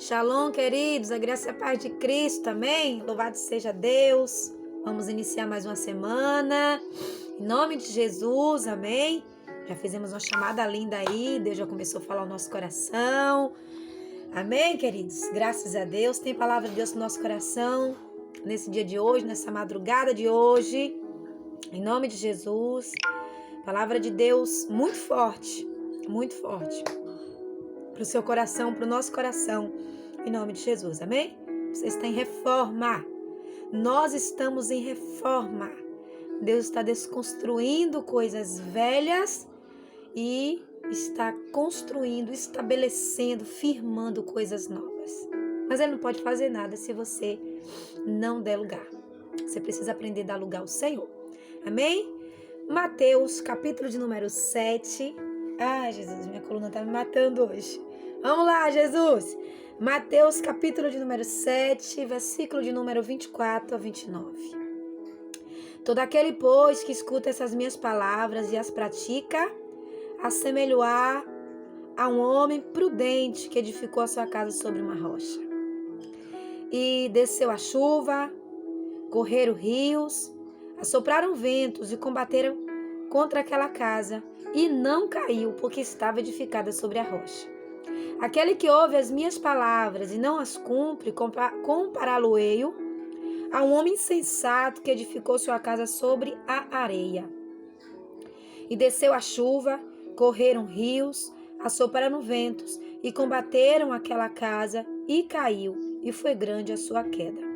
Shalom, queridos, a graça e a paz de Cristo, amém? Louvado seja Deus. Vamos iniciar mais uma semana, em nome de Jesus, amém? Já fizemos uma chamada linda aí, Deus já começou a falar o nosso coração, amém, queridos? Graças a Deus, tem palavra de Deus no nosso coração, nesse dia de hoje, nessa madrugada de hoje, em nome de Jesus, palavra de Deus muito forte, para o seu coração, para o nosso coração, em nome de Jesus, amém? Você está em reforma, nós estamos em reforma. Deus está desconstruindo coisas velhas e está construindo, estabelecendo, firmando coisas novas. Mas Ele não pode fazer nada se você não der lugar. Você precisa aprender a dar lugar ao Senhor, amém? Mateus, capítulo de número 7. Ai, Jesus, minha coluna está me matando hoje. Vamos lá, Jesus! Mateus, capítulo de número 7, versículo de número 24 a 29. Todo aquele, pois, que escuta essas minhas palavras e as pratica, assemelhar a um homem prudente que edificou a sua casa sobre uma rocha. E desceu a chuva, correram rios, assopraram ventos e combateram contra aquela casa, e não caiu, porque estava edificada sobre a rocha. Aquele que ouve as minhas palavras e não as cumpre, compará-lo-ei a um homem insensato que edificou sua casa sobre a areia. E desceu a chuva, correram rios, assopraram ventos e combateram aquela casa, e caiu, e foi grande a sua queda.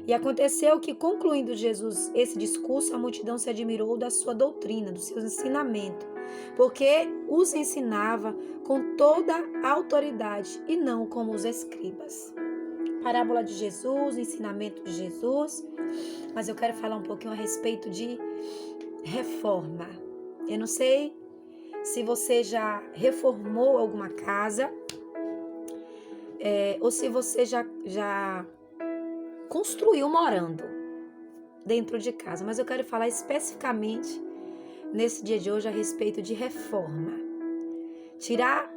E aconteceu que, concluindo Jesus esse discurso, a multidão se admirou da sua doutrina, do seu ensinamento, porque os ensinava com toda a autoridade e não como os escribas. Parábola de Jesus, ensinamento de Jesus, mas eu quero falar um pouquinho a respeito de reforma. Eu não sei se você já reformou alguma casa, ou se você já construiu morando dentro de casa, mas eu quero falar especificamente nesse dia de hoje a respeito de reforma. Tirar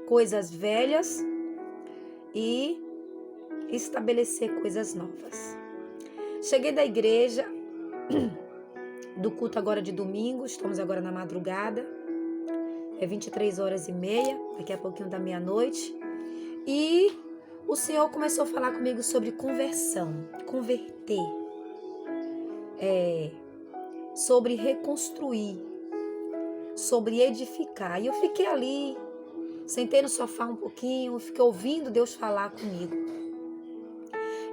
coisas velhas e estabelecer coisas novas. Cheguei da igreja, do culto agora de domingo, estamos agora na madrugada, é 23h30, daqui a pouquinho da meia-noite, e o Senhor começou a falar comigo sobre conversão, converter, sobre reconstruir, sobre edificar. E eu fiquei ali, sentei no sofá um pouquinho, fiquei ouvindo Deus falar comigo.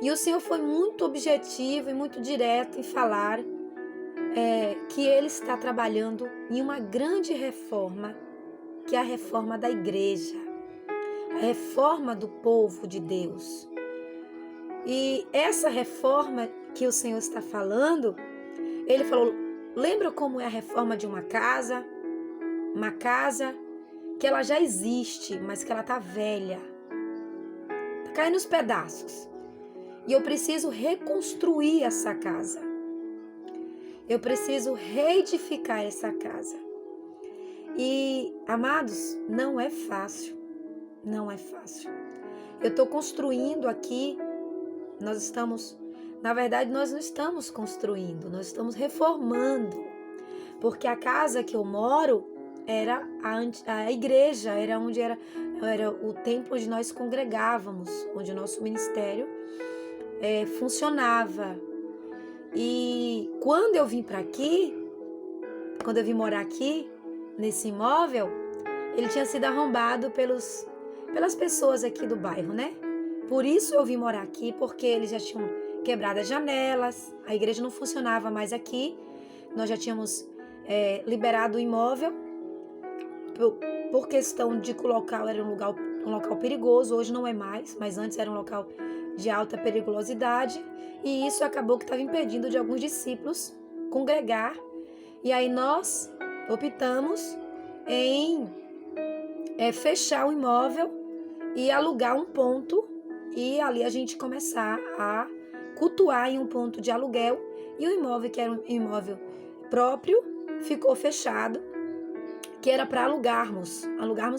E o Senhor foi muito objetivo e muito direto em falar que Ele está trabalhando em uma grande reforma, que é a reforma da igreja, a reforma do povo de Deus. E essa reforma que o Senhor está falando, Ele falou, lembra como é a reforma de uma casa que ela já existe, mas que ela está velha, está caindo nos pedaços. E eu preciso reconstruir essa casa. Eu preciso reedificar essa casa. E, amados, não é fácil. Não é fácil. Eu estou construindo aqui, nós não estamos construindo, nós estamos reformando. Porque a casa que eu moro era a igreja, era o templo onde nós congregávamos, onde o nosso ministério funcionava. E quando eu vim para aqui, quando eu vim morar aqui, nesse imóvel, ele tinha sido arrombado pelas pessoas aqui do bairro, né? Por isso eu vim morar aqui, porque eles já tinham quebrado as janelas, a igreja não funcionava mais aqui, nós já tínhamos liberado o imóvel, por questão de que o local era um local perigoso, hoje não é mais, mas antes era um local de alta periculosidade, e isso acabou que estava impedindo de alguns discípulos congregar, e aí nós optamos em fechar o imóvel e alugar um ponto, e ali a gente começar a cultuar em um ponto de aluguel, e o imóvel, que era um imóvel próprio, ficou fechado, que era para alugarmos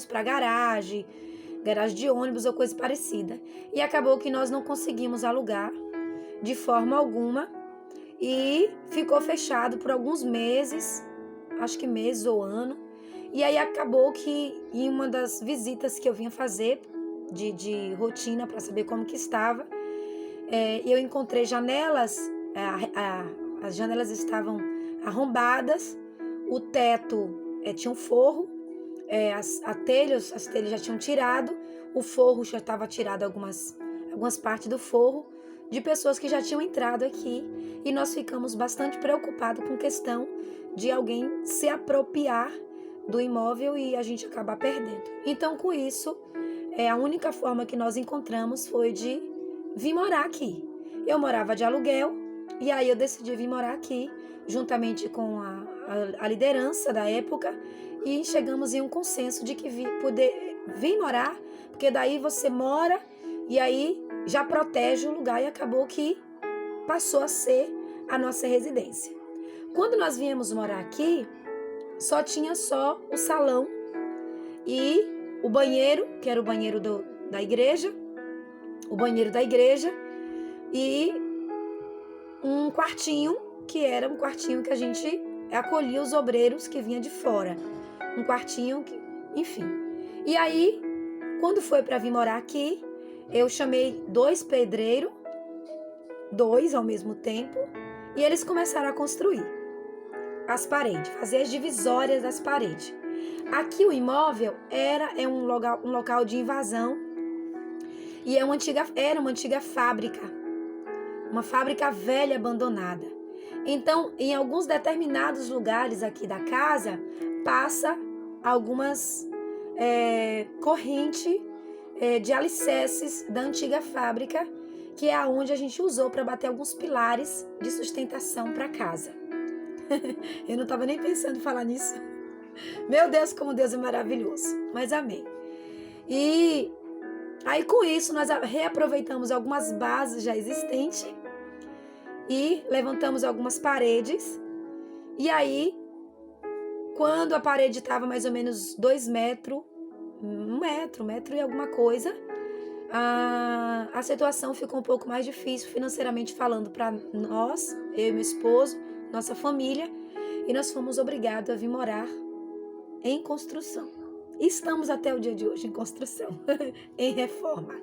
para garagem, garagem de ônibus ou coisa parecida. E acabou que nós não conseguimos alugar de forma alguma e ficou fechado por alguns meses, acho que meses ou ano. E aí acabou que em uma das visitas que eu vinha fazer de rotina para saber como que estava, eu encontrei janelas, as janelas estavam arrombadas, o teto tinha um forro, as telhas já tinham tirado, o forro já estava tirado, algumas partes do forro, de pessoas que já tinham entrado aqui, e nós ficamos bastante preocupados com questão de alguém se apropriar do imóvel e a gente acabar perdendo. Então, com isso, a única forma que nós encontramos foi de vir morar aqui. Eu morava de aluguel e aí eu decidi vir morar aqui, juntamente com a liderança da época, e chegamos em um consenso de que poder vir morar, porque daí você mora e aí já protege o lugar, e acabou que passou a ser a nossa residência. Quando nós viemos morar aqui, tinha só o salão e o banheiro, que era o banheiro da igreja, e um quartinho, que era um quartinho que a gente acolhia os obreiros que vinham de fora. Um quartinho, enfim. E aí, quando foi para vir morar aqui, eu chamei 2 pedreiros, 2 ao mesmo tempo, e eles começaram a construir as paredes, fazer as divisórias das paredes. Aqui o imóvel é um local de invasão e era uma antiga fábrica, uma fábrica velha abandonada. Então, em alguns determinados lugares aqui da casa, passa algumas correntes de alicerces da antiga fábrica, que é onde a gente usou para bater alguns pilares de sustentação para casa. Eu não estava nem pensando em falar nisso. Meu Deus, como Deus é maravilhoso. Mas amém. E aí com isso nós reaproveitamos algumas bases já existentes e levantamos algumas paredes. E aí, quando a parede estava mais ou menos 2 metros, 1 metro e alguma coisa, a situação ficou um pouco mais difícil financeiramente falando para nós, eu e meu esposo, nossa família, e nós fomos obrigados a vir morar em construção. Estamos até o dia de hoje em construção, em reforma.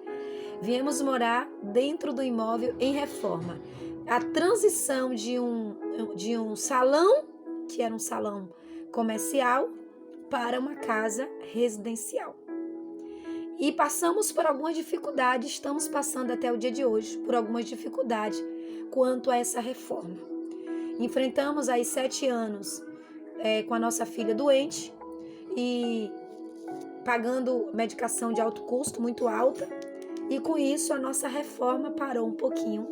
Viemos morar dentro do imóvel em reforma. A transição de um salão, que era um salão comercial, para uma casa residencial. E passamos por algumas dificuldades, estamos passando até o dia de hoje por algumas dificuldades quanto a essa reforma. Enfrentamos aí 7 anos com a nossa filha doente e pagando medicação de alto custo, muito alta, e com isso a nossa reforma parou um pouquinho.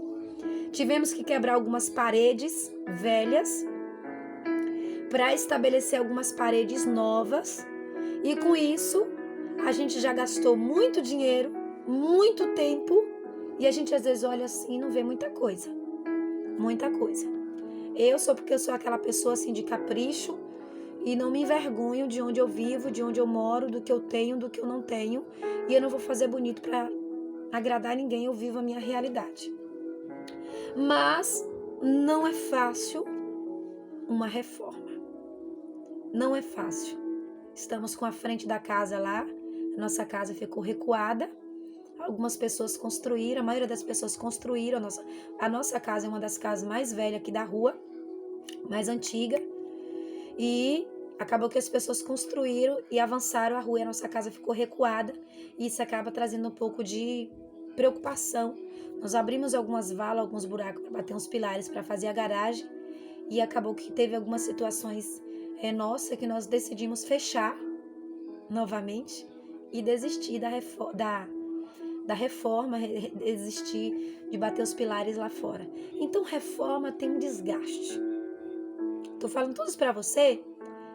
Tivemos que quebrar algumas paredes velhas para estabelecer algumas paredes novas, e com isso a gente já gastou muito dinheiro, muito tempo, e a gente às vezes olha assim e não vê muita coisa. Muita coisa. Porque eu sou aquela pessoa assim de capricho e não me envergonho de onde eu vivo, de onde eu moro, do que eu tenho, do que eu não tenho, e eu não vou fazer bonito para agradar ninguém, eu vivo a minha realidade. Mas não é fácil uma reforma. Não é fácil. Estamos com a frente da casa lá, a nossa casa ficou recuada, algumas pessoas construíram, a maioria das pessoas construíram, a nossa casa é uma das casas mais velhas aqui da rua, mais antiga, e acabou que as pessoas construíram e avançaram a rua, e a nossa casa ficou recuada, e isso acaba trazendo um pouco de preocupação. Nós abrimos algumas valas, alguns buracos para bater uns pilares para fazer a garagem, e acabou que teve algumas situações que nós decidimos fechar novamente e desistir da reforma, desistir de bater os pilares lá fora. Então, reforma tem um desgaste. Tô falando tudo isso para você,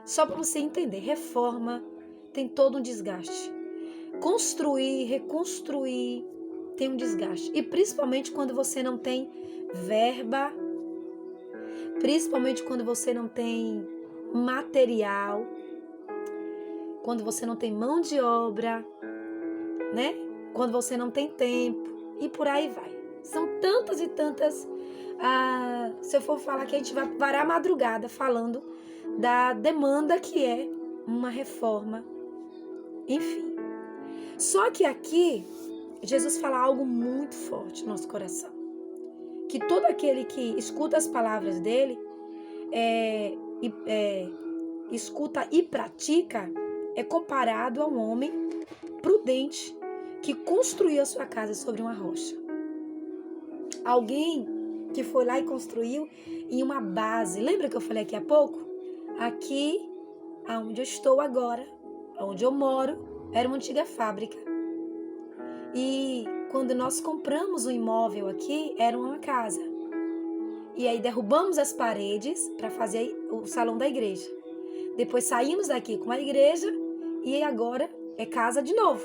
só para você entender. Reforma tem todo um desgaste. Construir, reconstruir tem um desgaste. E principalmente quando você não tem verba, principalmente quando você não tem material, quando você não tem mão de obra, né? Quando você não tem tempo, e por aí vai. São tantas e tantas. Se eu for falar que a gente vai parar a madrugada falando da demanda que é uma reforma, enfim. Só que aqui, Jesus fala algo muito forte no nosso coração. Que todo aquele que escuta as palavras dele, escuta e pratica, é comparado a um homem prudente que construiu a sua casa sobre uma rocha. Alguém que foi lá e construiu em uma base. Lembra que eu falei aqui há pouco? Aqui, onde eu estou agora, onde eu moro, era uma antiga fábrica. E quando nós compramos o imóvel aqui, era uma casa. E aí derrubamos as paredes para fazer o salão da igreja. Depois saímos daqui com a igreja e agora é casa de novo.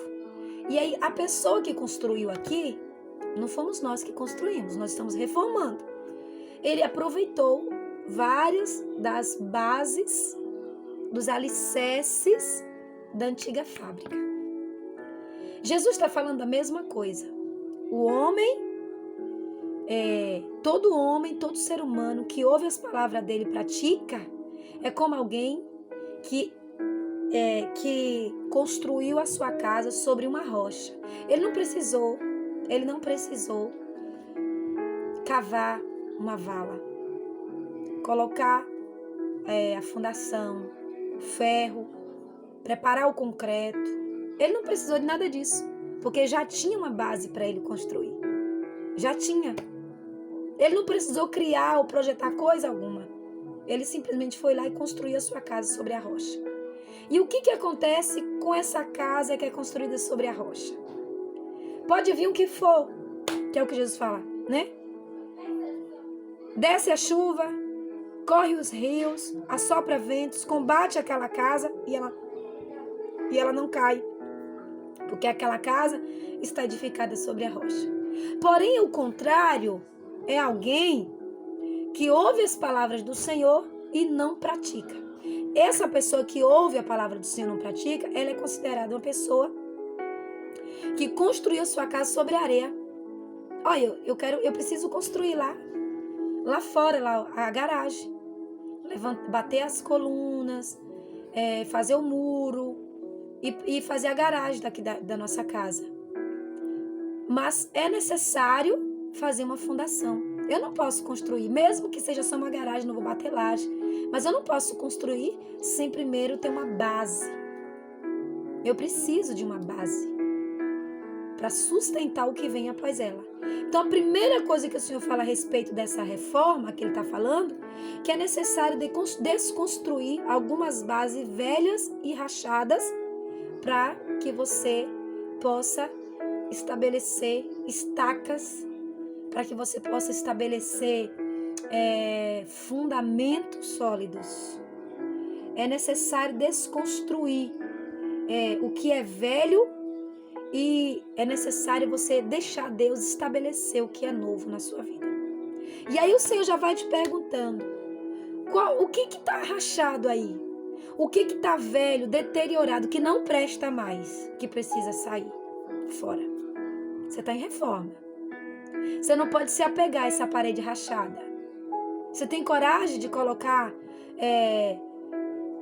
E aí a pessoa que construiu aqui, não fomos nós que construímos, nós estamos reformando. Ele aproveitou várias das bases, dos alicerces da antiga fábrica. Jesus está falando a mesma coisa. O homem, todo ser humano que ouve as palavras dele e pratica, é como alguém que construiu a sua casa sobre uma rocha. Ele não precisou cavar uma vala, colocar a fundação, o ferro, preparar o concreto. Ele não precisou de nada disso, porque já tinha uma base para ele construir. Já tinha. Ele não precisou criar ou projetar coisa alguma. Ele simplesmente foi lá e construiu a sua casa sobre a rocha. E o que acontece com essa casa que é construída sobre a rocha? Pode vir o que for, que é o que Jesus fala, né? Desce a chuva, corre os rios, assopra ventos, combate aquela casa e ela não cai, porque aquela casa está edificada sobre a rocha. Porém, o contrário é alguém que ouve as palavras do Senhor e não pratica. Essa pessoa que ouve a palavra do Senhor e não pratica, ela é considerada uma pessoa que construiu a sua casa sobre a areia. Olha, eu preciso construir lá fora, lá a garagem. Bater as colunas, fazer o muro e fazer a garagem daqui da nossa casa. Mas é necessário fazer uma fundação. Eu não posso construir, mesmo que seja só uma garagem, não vou bater laje. Mas eu não posso construir sem primeiro ter uma base. Eu preciso de uma base para sustentar o que vem após ela. Então, a primeira coisa que o Senhor fala a respeito dessa reforma que Ele está falando, que é necessário desconstruir algumas bases velhas e rachadas para que você possa estabelecer estacas, para que você possa estabelecer fundamentos sólidos. É necessário desconstruir o que é velho e é necessário você deixar Deus estabelecer o que é novo na sua vida. E aí o Senhor já vai te perguntando, o que está rachado aí? O que está velho, deteriorado, que não presta mais, que precisa sair fora? Você está em reforma. Você não pode se apegar a essa parede rachada. Você tem coragem de colocar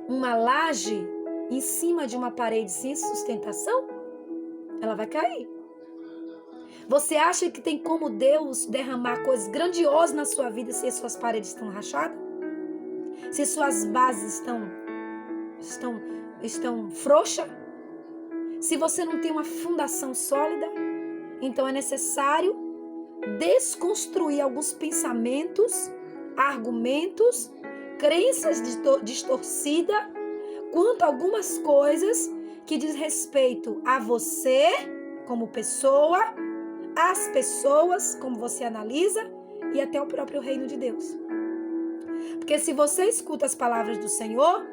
uma laje em cima de uma parede sem sustentação? Ela vai cair. Você acha que tem como Deus derramar coisas grandiosas na sua vida se suas paredes estão rachadas? Se suas bases estão frouxas? Se você não tem uma fundação sólida? Então é necessário desconstruir alguns pensamentos, argumentos, crenças distorcidas quanto a algumas coisas que diz respeito a você como pessoa, as pessoas como você analisa e até o próprio reino de Deus. Porque se você escuta as palavras do Senhor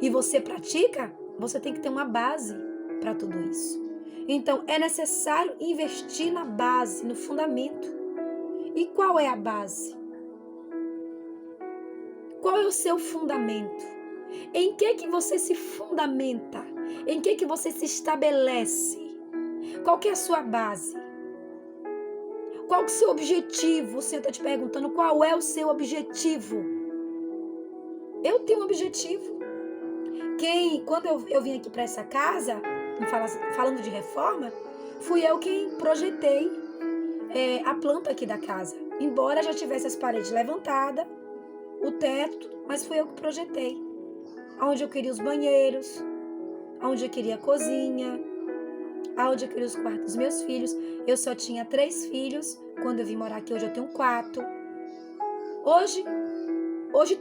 e você pratica, você tem que ter uma base para tudo isso. Então é necessário investir na base, no fundamento. E qual é a base? Qual é o seu fundamento? Em que você se fundamenta? Em que você se estabelece? Qual que é a sua base? Qual que é o seu objetivo? O Senhor está te perguntando qual é o seu objetivo. Eu tenho um objetivo. Quando eu vim aqui para essa casa, falando de reforma, fui eu quem projetei a planta aqui da casa. Embora já tivesse as paredes levantadas, o teto, mas fui eu que projetei. Onde eu queria os banheiros, onde eu queria a cozinha, onde eu queria os quartos dos meus filhos. Eu só tinha 3 filhos. Quando eu vim morar aqui, hoje eu tenho 4. Hoje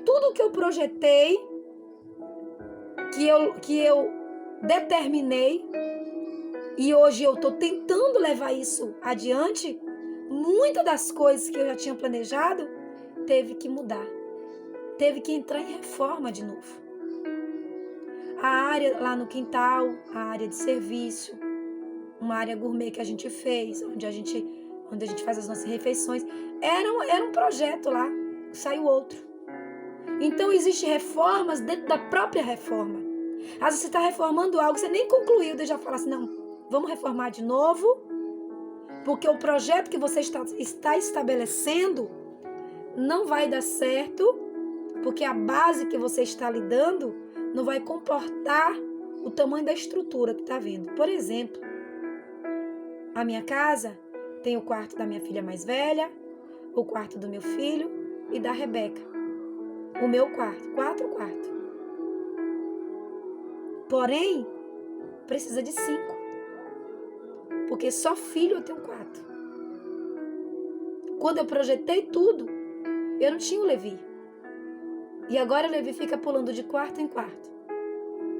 tudo que eu projetei, que eu determinei, e hoje eu estou tentando levar isso adiante, muitas das coisas que eu já tinha planejado, teve que mudar. Teve que entrar em reforma de novo. A área lá no quintal, a área de serviço, uma área gourmet que a gente fez, onde a gente faz as nossas refeições, era um projeto lá, saiu outro. Então, existem reformas dentro da própria reforma. Às vezes você está reformando algo, você nem concluiu, e já fala assim, não, vamos reformar de novo, porque o projeto que você está estabelecendo não vai dar certo, porque a base que você está lidando não vai comportar o tamanho da estrutura que está vendo. Por exemplo, a minha casa tem o quarto da minha filha mais velha, o quarto do meu filho e da Rebeca. O meu quarto, 4 quartos. Porém, precisa de 5. Porque só filho eu tenho 4. Quando eu projetei tudo, eu não tinha o Levi. E agora o Levi fica pulando de quarto em quarto.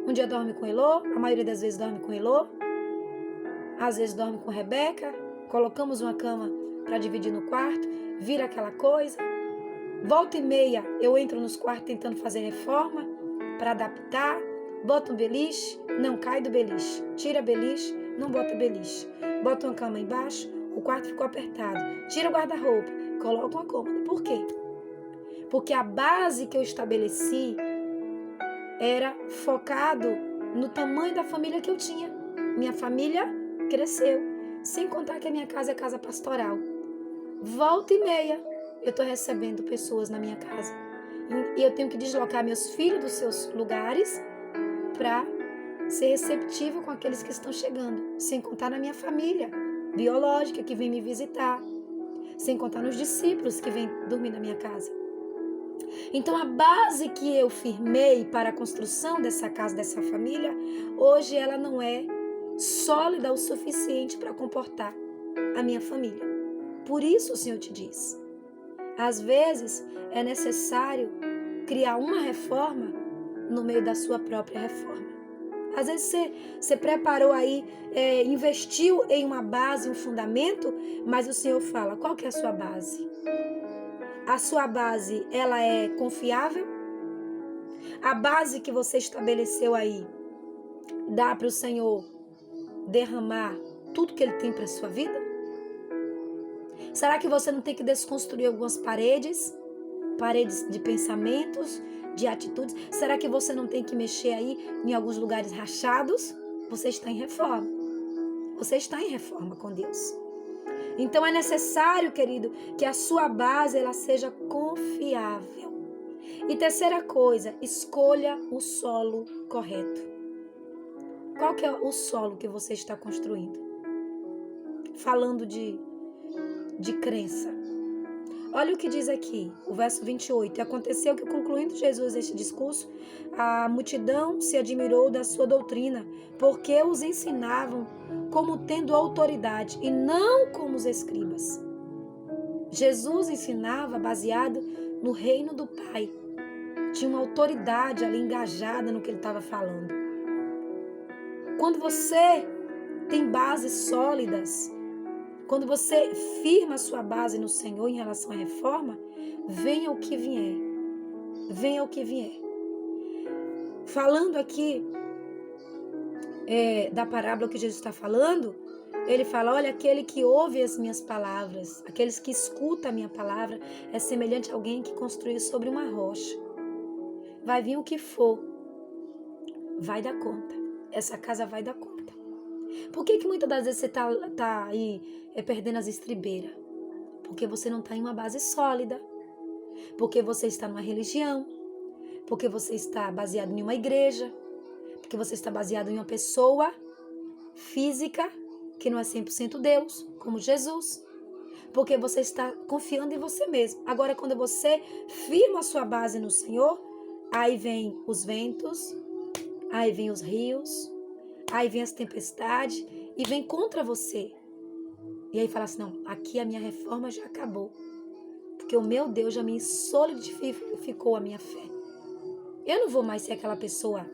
Um dia dorme com Elô, a maioria das vezes dorme com Elô. Às vezes dorme com Rebeca. Colocamos uma cama para dividir no quarto. Vira aquela coisa. Volta e meia eu entro nos quartos tentando fazer reforma para adaptar. Bota um beliche, não cai do beliche. Tira beliche, não bota beliche. Bota uma cama embaixo, o quarto ficou apertado. Tira o guarda-roupa, coloca uma cômoda. Por quê? Porque a base que eu estabeleci era focado no tamanho da família que eu tinha. Minha família cresceu, sem contar que a minha casa é casa pastoral. Volta e meia, eu estou recebendo pessoas na minha casa. E eu tenho que deslocar meus filhos dos seus lugares para ser receptível com aqueles que estão chegando. Sem contar na minha família biológica que vem me visitar. Sem contar nos discípulos que vêm dormir na minha casa. Então, a base que eu firmei para a construção dessa casa, dessa família, hoje ela não é sólida o suficiente para comportar a minha família. Por isso o Senhor te diz, às vezes é necessário criar uma reforma no meio da sua própria reforma. Às vezes você preparou aí, investiu em uma base, um fundamento, mas o Senhor fala, qual que é a sua base? A sua base, ela é confiável? A base que você estabeleceu aí, dá para o Senhor derramar tudo que Ele tem para a sua vida? Será que você não tem que desconstruir algumas paredes? Paredes de pensamentos, de atitudes? Será que você não tem que mexer aí em alguns lugares rachados? Você está em reforma. Você está em reforma com Deus. Então é necessário, querido, que a sua base ela seja confiável. E terceira coisa, escolha o solo correto. Qual que é o solo que você está construindo? Falando de crença. Olha o que diz aqui, o verso 28. E aconteceu que, concluindo Jesus este discurso, a multidão se admirou da sua doutrina, porque os ensinavam como tendo autoridade e não como os escribas. Jesus ensinava baseado no reino do Pai. Tinha uma autoridade ali engajada no que ele estava falando. Quando você tem bases sólidas, quando você firma a sua base no Senhor em relação à reforma, venha o que vier. Venha o que vier. Falando aqui da parábola que Jesus está falando, ele fala, olha, aquele que ouve as minhas palavras, aqueles que escutam a minha palavra, é semelhante a alguém que construiu sobre uma rocha. Vai vir o que for, vai dar conta. Essa casa vai dar conta. Por que que muitas das vezes você tá aí perdendo as estribeiras? Porque você não está em uma base sólida. Porque você está numa religião. Porque você está baseado em uma igreja. Porque você está baseado em uma pessoa física que não é 100% Deus, como Jesus. Porque você está confiando em você mesmo. Agora, quando você firma a sua base no Senhor, aí vem os ventos, aí vem os rios, aí vem as tempestades e vem contra você. E aí fala assim, não, aqui a minha reforma já acabou. Porque o meu Deus já me solidificou a minha fé. Eu não vou mais ser aquela pessoa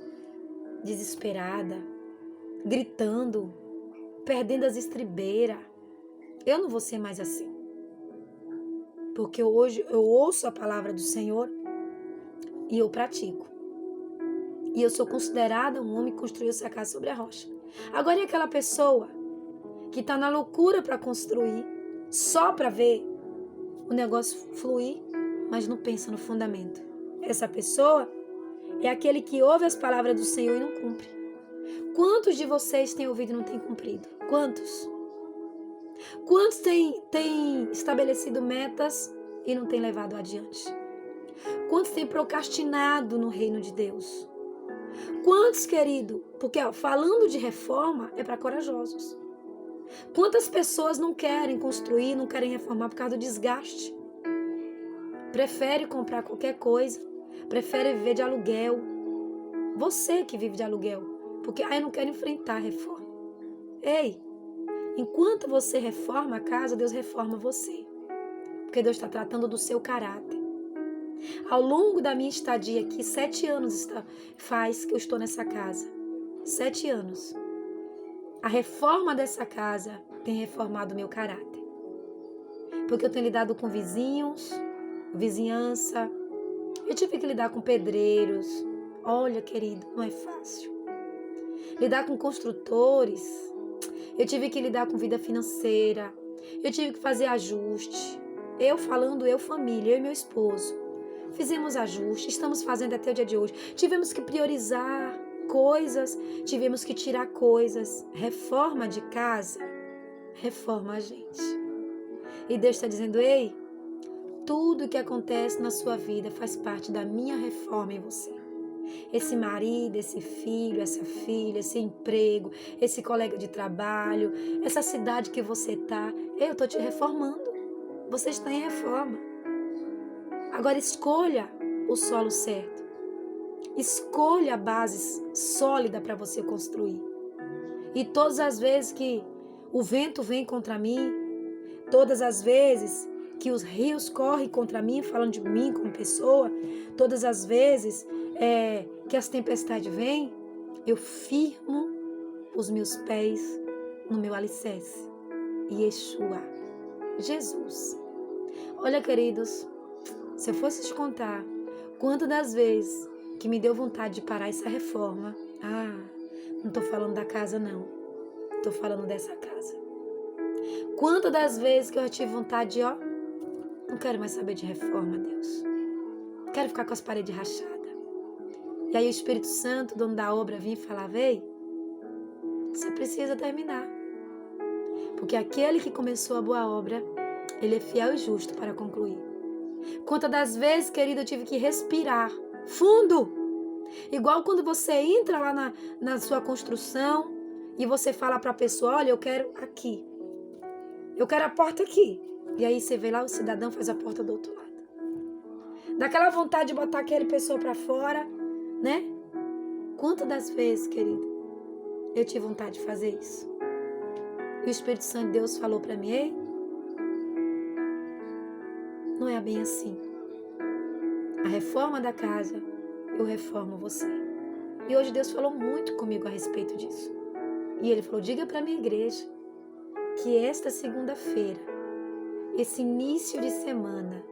desesperada, gritando, perdendo as estribeiras. Eu não vou ser mais assim. Porque hoje eu ouço a palavra do Senhor e eu pratico. E eu sou considerada um homem que construiu sua casa sobre a rocha. Agora e aquela pessoa que está na loucura para construir, só para ver o negócio fluir, mas não pensa no fundamento. Essa pessoa é aquele que ouve as palavras do Senhor e não cumpre. Quantos de vocês têm ouvido e não têm cumprido? Quantos? Quantos têm estabelecido metas e não têm levado adiante? Quantos têm procrastinado no reino de Deus? Quantos, querido? Porque falando de reforma é para corajosos. Quantas pessoas não querem construir, não querem reformar por causa do desgaste? Prefere comprar qualquer coisa, prefere viver de aluguel. Você que vive de aluguel, porque eu não quero enfrentar a reforma. Ei, enquanto você reforma a casa, Deus reforma você. Porque Deus está tratando do seu caráter. Ao longo da minha estadia aqui, 7 anos faz que eu estou nessa casa. 7 anos. A reforma dessa casa tem reformado o meu caráter. Porque eu tenho lidado com vizinhos, vizinhança. Eu tive que lidar com pedreiros. Olha, querido, não é fácil. Lidar com construtores. Eu tive que lidar com vida financeira. Eu tive que fazer ajuste. Eu falando, família, eu e meu esposo. Fizemos ajuste, estamos fazendo até o dia de hoje. Tivemos que priorizar coisas, tivemos que tirar coisas. Reforma de casa, reforma a gente. E Deus está dizendo, ei, tudo que acontece na sua vida faz parte da minha reforma em você. Esse marido, esse filho, essa filha, esse emprego, esse colega de trabalho, essa cidade que você está, eu estou te reformando. Você está em reforma. Agora escolha o solo certo. Escolha a base sólida para você construir. E todas as vezes que o vento vem contra mim, todas as vezes que os rios correm contra mim, falando de mim como pessoa, todas as vezes que as tempestades vêm, eu firmo os meus pés no meu alicerce. Yeshua, Jesus. Olha, queridos, se eu fosse te contar quantas das vezes que me deu vontade de parar essa reforma, não estou falando da casa não, estou falando dessa casa. Quantas das vezes que eu tive vontade de, não quero mais saber de reforma, Deus. Quero ficar com as paredes rachadas. E aí o Espírito Santo, dono da obra, vinha e falava, ei, você precisa terminar. Porque aquele que começou a boa obra, ele é fiel e justo para concluir. Quantas das vezes, querido, eu tive que respirar fundo. Igual quando você entra lá na sua construção e você fala para a pessoa, olha, eu quero aqui. Eu quero a porta aqui. E aí você vê lá, o cidadão faz a porta do outro lado. Daquela vontade de botar aquela pessoa para fora, né? Quantas das vezes, querido, eu tive vontade de fazer isso? E o Espírito Santo de Deus falou para mim, ei, não é bem assim. A reforma da casa, eu reformo você. E hoje Deus falou muito comigo a respeito disso. E Ele falou, diga para a minha igreja que esta segunda-feira, esse início de semana,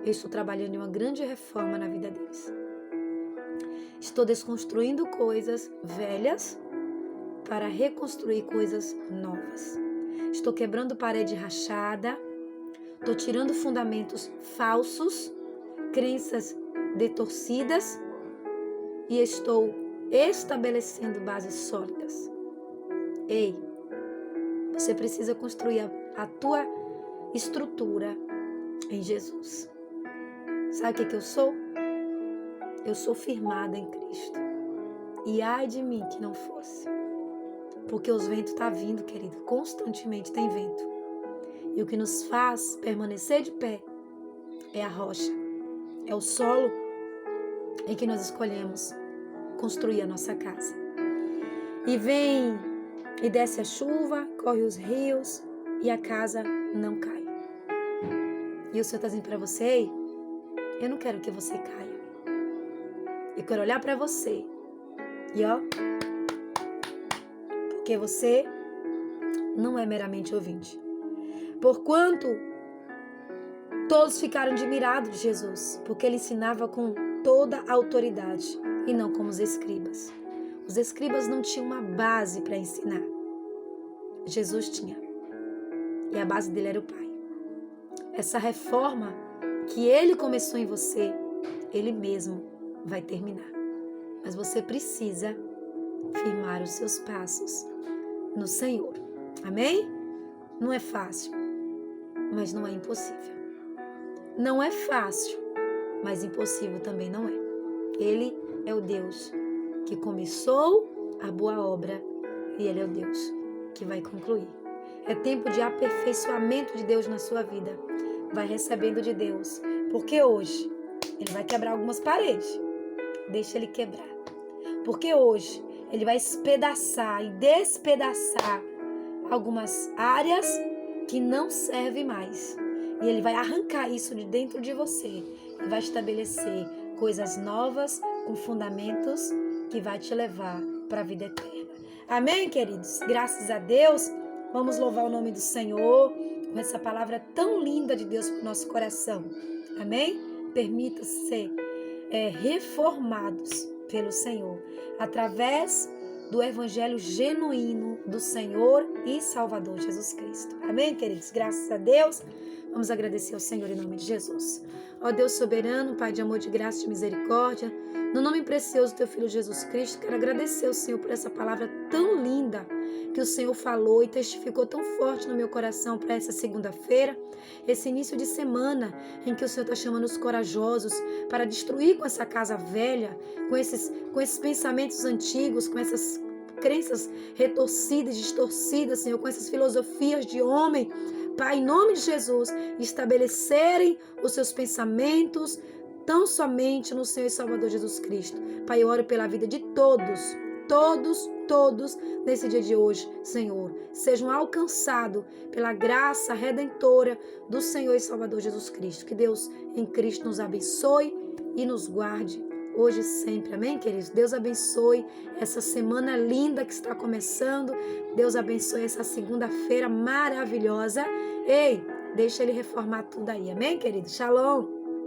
eu estou trabalhando em uma grande reforma na vida deles. Estou desconstruindo coisas velhas para reconstruir coisas novas. Estou quebrando parede rachada. Estou tirando fundamentos falsos, crenças detorcidas e estou estabelecendo bases sólidas. Ei, você precisa construir a tua estrutura em Jesus. Sabe o que eu sou? Eu sou firmada em Cristo. E ai de mim que não fosse. Porque os ventos estão vindo, querido. Constantemente tem vento. E o que nos faz permanecer de pé é a rocha. É o solo em que nós escolhemos construir a nossa casa. E vem e desce a chuva, corre os rios e a casa não cai. E o Senhor está dizendo para você: ei, eu não quero que você caia. Eu quero olhar para você e porque você não é meramente ouvinte. Porquanto todos ficaram admirados de Jesus, porque ele ensinava com toda a autoridade e não como os escribas. Os escribas não tinham uma base para ensinar. Jesus tinha. E a base dele era o Pai. Essa reforma que ele começou em você, ele mesmo vai terminar. Mas você precisa firmar os seus passos no Senhor. Amém? Não é fácil, mas não é impossível. Não é fácil, mas impossível também não é. Ele é o Deus que começou a boa obra e ele é o Deus que vai concluir. É tempo de aperfeiçoamento de Deus na sua vida. Vai recebendo de Deus, porque hoje ele vai quebrar algumas paredes. Deixa ele quebrar. Porque hoje ele vai espedaçar e despedaçar algumas áreas que não servem mais. E ele vai arrancar isso de dentro de você e vai estabelecer coisas novas com fundamentos que vai te levar para a vida eterna. Amém, queridos? Graças a Deus, vamos louvar o nome do Senhor com essa palavra tão linda de Deus para o nosso coração. Amém? Permita-se ser reformados pelo Senhor através do evangelho genuíno do Senhor e Salvador Jesus Cristo. Amém, queridos? Graças a Deus. Vamos agradecer ao Senhor em nome de Jesus. Ó Deus soberano, Pai de amor, de graça e de misericórdia, no nome precioso do Teu Filho Jesus Cristo, quero agradecer ao Senhor por essa palavra tão linda que o Senhor falou e testificou tão forte no meu coração para essa segunda-feira, esse início de semana em que o Senhor está chamando os corajosos para destruir com essa casa velha, com esses pensamentos antigos, com essas crenças retorcidas, distorcidas, Senhor, com essas filosofias de homem, Pai, em nome de Jesus, estabelecerem os seus pensamentos tão somente no Senhor e Salvador Jesus Cristo. Pai, eu oro pela vida de todos nesse dia de hoje, Senhor, sejam alcançados pela graça redentora do Senhor e Salvador Jesus Cristo. Que Deus em Cristo nos abençoe e nos guarde hoje e sempre. Amém, queridos? Deus abençoe essa semana linda que está começando. Deus abençoe essa segunda-feira maravilhosa. Ei, deixa Ele reformar tudo aí. Amém, queridos? Shalom!